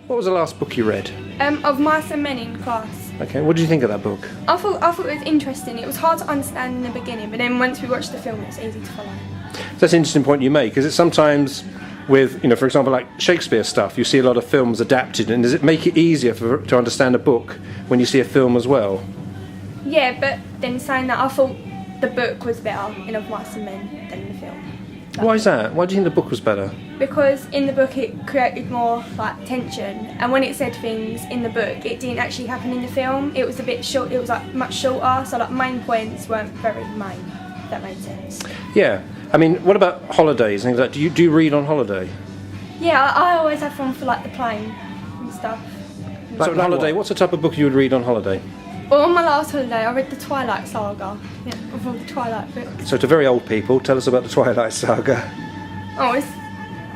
What was the last book you read? Of Mice and Men in Class. Okay, what did you think of that book? I thought it was interesting. It was hard to understand in the beginning, but then once we watched the film, it was easy to follow. That's an interesting point you make, because it's sometimes with, for example, like Shakespeare stuff, you see a lot of films adapted, and does it make it easier to understand a book when you see a film as well? Yeah, but then saying that, I thought the book was better in Of Mice and Men than in the film. Why is that? Why do you think the book was better? Because in the book it created more like tension, and when it said things in the book, it didn't actually happen in the film. It was a bit short. It was like much shorter, so like main points weren't very main. If that made sense. Yeah, I mean, what about holidays and things like that? Do you read on holiday? Yeah, I always have fun for like the plane and stuff. So on holiday, what's the type of book you would read on holiday? Well, on my last holiday, I read the Twilight Saga. Yeah, of all the Twilight books. So to very old people, tell us about the Twilight Saga. Oh,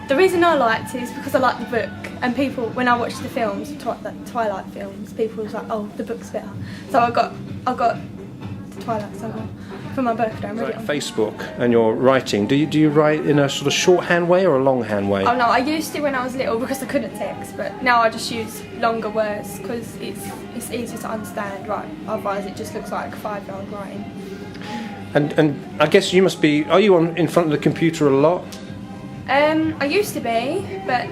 the reason I liked it is because I liked the book, and people, when I watched the films, the Twilight films, people was like, "Oh, the book's better." So I got the Twilight Saga for my birthday. I'm ready. Like Facebook and your writing. Do you write in a sort of shorthand way or a longhand way? Oh no, I used to when I was little because I couldn't text, but now I just use longer words because it's easier to understand. Right, otherwise it just looks like 5-year-old writing. And I guess you must be. Are you in front of the computer a lot? I used to be, but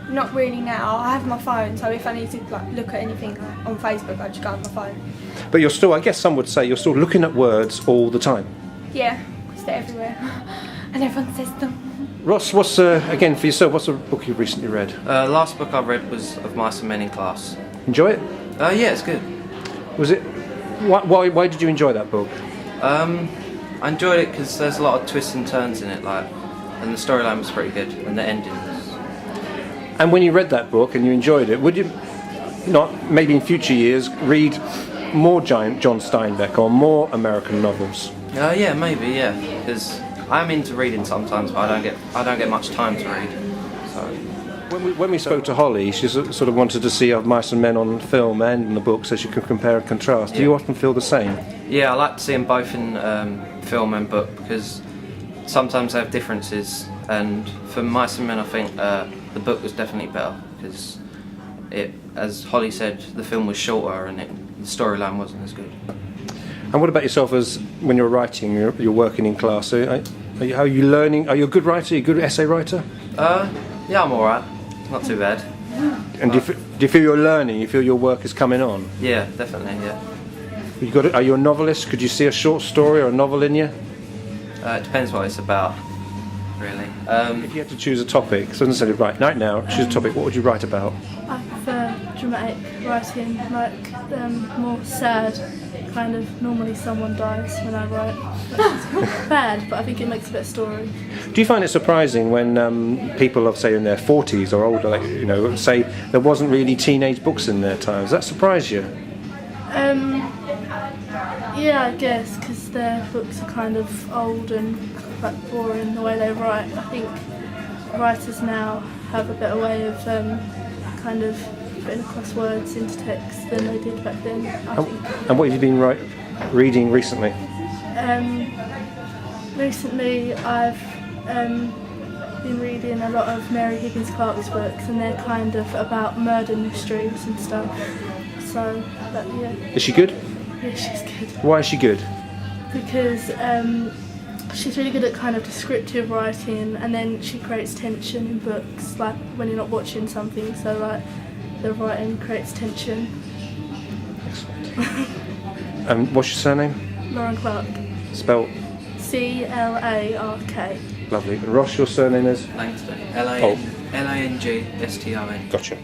not really now. I have my phone, so if I need to look at anything on Facebook, I just go on my phone. But you're still, I guess some would say, you're still looking at words all the time. Yeah, because they're everywhere, and everyone says them. Ross, what's again for yourself? What's a book you recently read? Last book I read was Of Mice and Men in Class. Enjoy it? Yeah, it's good. Was it? Why did you enjoy that book? I enjoyed it because there's a lot of twists and turns in it, and the storyline was pretty good, and the ending was. And when you read that book and you enjoyed it, would you not maybe in future years read more John Steinbeck or more American novels? Yeah, maybe, yeah, because I'm into reading sometimes, but I don't get much time to read. So. When we spoke to Holly, she sort of wanted to see Of Mice and Men on film and in the book so she could compare and contrast. Do you often feel the same? Yeah, I like to see them both in film and book because sometimes they have differences, and for Mice and Men I think the book was definitely better because as Holly said, the film was shorter and the storyline wasn't as good. And what about yourself as when you're writing, you're working in class? How are you learning? Are you a good writer? Are you a good essay writer? Yeah, I'm alright. Not too bad. And do you feel you're learning? You feel your work is coming on? Yeah, definitely, yeah. Are you a novelist? Could you see a short story or a novel in you? It depends what it's about, really. If you had to choose a topic, so necessarily right now, choose a topic, what would you write about? I prefer dramatic writing, like more sad, kind of normally someone dies when I write. It's bad, but I think it makes a better story. Do you find it surprising when people of say in their 40s or older, say there wasn't really teenage books in their time? Does that surprise you? Yeah, I guess, because their books are kind of old and quite boring the way they write. I think writers now have a better way of kind of putting across words into text than they did back then, I think. And what have you been reading recently? Recently I've been reading a lot of Mary Higgins Clark's books, and they're kind of about murder mysteries and stuff. So, yeah. Is she good? Yeah, she's good. Why is she good? Because she's really good at kind of descriptive writing, and then she creates tension in books, like when you're not watching something, so like the writing creates tension. Excellent. And what's your surname? Lauren Clark. Spelled? C-L-A-R-K. Lovely. And Ross, your surname is? Langston. L-A-N-G-S-T-O-N. Gotcha.